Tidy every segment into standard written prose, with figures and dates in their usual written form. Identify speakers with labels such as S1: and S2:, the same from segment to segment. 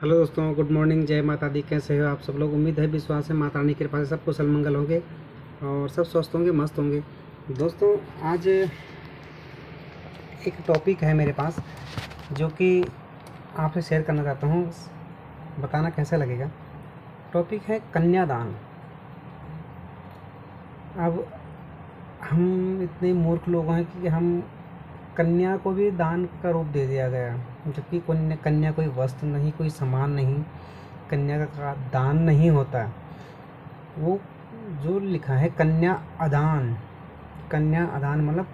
S1: Hello दोस्तों, good morning. जय माता दी। कैसे हो आप सब लोग? उम्मीद है, विश्वास है, माता रानी की कृपा से सब कुशल मंगल होंगे और सब स्वस्थ होंगे, मस्त होंगे। दोस्तों, आज एक टॉपिक है मेरे पास जो कि आपसे शेयर करना चाहता हूँ, बताना कैसा लगेगा। टॉपिक है कन्यादान। अब हम इतने मूर्ख लोग हैं कि हम कन्या को भी दान का रूप दे दिया गया, जबकि कन्या कोई वस्त्र नहीं, कोई सामान नहीं, कन्या का दान नहीं होता। वो जो लिखा है कन्या अदान, कन्या अदान मतलब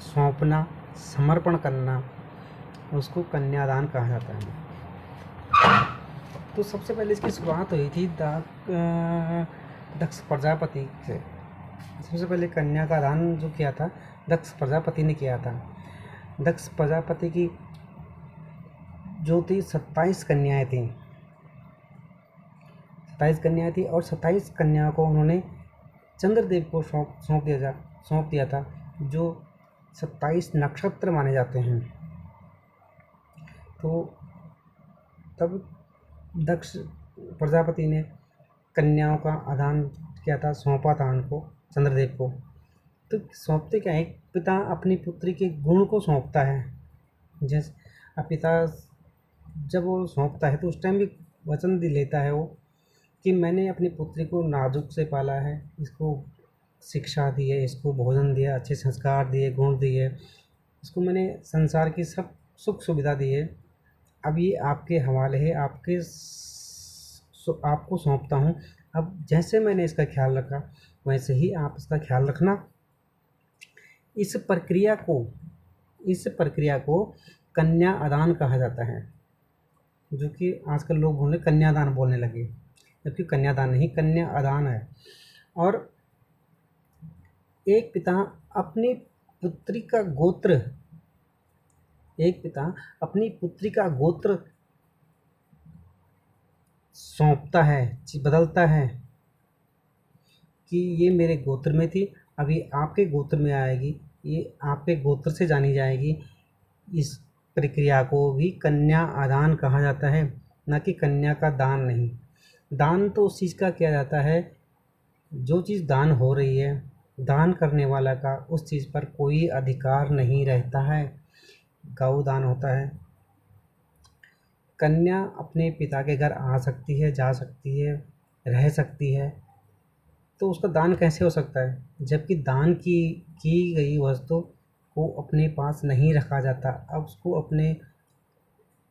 S1: सौंपना, समर्पण करना, उसको कन्यादान कहा जाता है। तो सबसे पहले इसकी शुरुआत हुई थी दक्ष प्रजापति से। सबसे पहले कन्या का दान जो किया था दक्ष प्रजापति ने किया था। दक्ष प्रजापति की जो थी 27 कन्याएं थीं। 27 कन्याएं थी और 27 कन्याओं को उन्होंने चंद्रदेव को सौंप दिया था, जो 27 नक्षत्र माने जाते हैं। तो तब दक्ष प्रजापति ने कन्याओं का आदान किया था, सौंपा था उनको, चंद्रदेव को। तो सौंपते क्या है, पिता अपनी पुत्री के गुण को सौंपता है। जैसे पिता जब वो सौंपता है तो उस टाइम भी वचन दे लेता है वो कि मैंने अपनी पुत्री को नाजुक से पाला है, इसको शिक्षा दी है, इसको भोजन दिया, अच्छे संस्कार दिए, गुण दिए, इसको मैंने संसार की सब सुख सुविधा दी है। अब ये आपके हवाले है, आपको सौंपता हूँ। अब जैसे मैंने इसका ख्याल रखा वैसे ही आप इसका ख्याल रखना। इस प्रक्रिया को कन्या अदान कहा जाता है, जो कि आजकल लोग बोलने कन्यादान बोलने लगे, जबकि कन्यादान नहीं, कन्या अदान है। और एक पिता अपनी पुत्री का गोत्र सौंपता है, बदलता है कि ये मेरे गोत्र में थी, अभी आपके गोत्र में आएगी, ये आपके गोत्र से जानी जाएगी। इस प्रक्रिया को भी कन्या आदान कहा जाता है, न कि कन्या का दान नहीं। दान तो उस चीज़ का किया जाता है, जो चीज़ दान हो रही है, दान करने वाला का उस चीज़ पर कोई अधिकार नहीं रहता है। गौ दान होता है। कन्या अपने पिता के घर आ सकती है, जा सकती है, रह सकती है, तो उसका दान कैसे हो सकता है, जबकि दान की गई वस्तु को अपने पास नहीं रखा जाता। अब उसको अपने,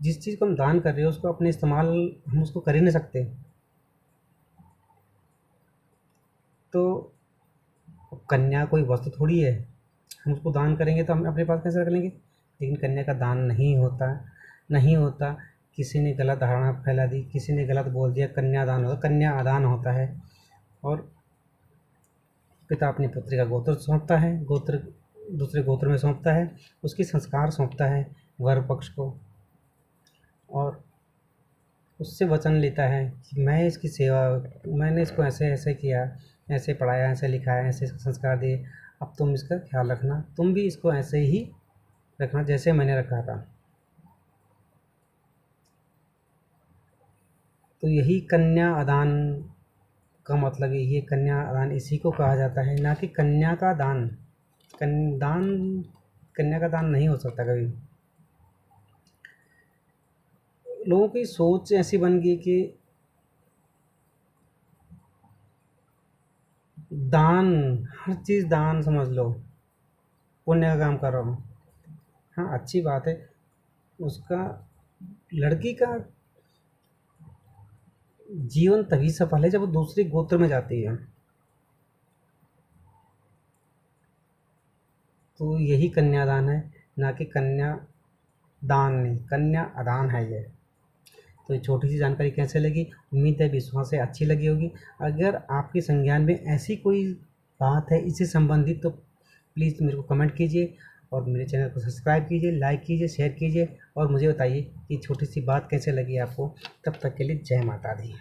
S1: जिस चीज़ को हम दान कर रहे हैं उसको अपने इस्तेमाल हम उसको कर ही नहीं सकते। तो कन्या कोई वस्तु थोड़ी है, हम उसको दान करेंगे तो हम अपने पास कैसे रख लेंगे। लेकिन कन्या का दान नहीं होता। किसी ने गलत धारणा फैला दी, किसी ने गलत बोल दिया कन्यादान होता, कन्या आदान होता है। और पिता अपनी पुत्री का गोत्र सौंपता है, दूसरे गोत्र में सौंपता है, उसकी संस्कार सौंपता है वर पक्ष को, और उससे वचन लेता है कि मैं इसकी सेवा, मैंने इसको ऐसे ऐसे किया, ऐसे पढ़ाया, ऐसे लिखाया, ऐसे इसको संस्कार दिए, अब तुम इसका ख्याल रखना, तुम भी इसको ऐसे ही रखना जैसे मैंने रखा था। तो यही कन्या आदान का मतलब यही है। कन्या दान इसी को कहा जाता है, ना कि कन्या का दान। कन्या का दान नहीं हो सकता कभी। लोगों की सोच ऐसी बन गई कि दान, हर चीज़ दान समझ लो, पुण्य का काम कर रहा हूँ। हाँ, अच्छी बात है, उसका लड़की का जीवन तभी सफल है जब वो दूसरे गोत्र में जाती है। तो यही कन्यादान है, ना कि कन्या दान नहीं, कन्या अदान है ये। तो ये छोटी सी जानकारी कैसे लगी, उम्मीद है विश्वास से अच्छी लगी होगी। अगर आपके संज्ञान में ऐसी कोई बात है इससे संबंधित तो प्लीज़ मेरे को कमेंट कीजिए और मेरे चैनल को सब्सक्राइब कीजिए, लाइक कीजिए, शेयर कीजिए और मुझे बताइए कि छोटी सी बात कैसे लगी आपको। तब तक के लिए जय माता दी।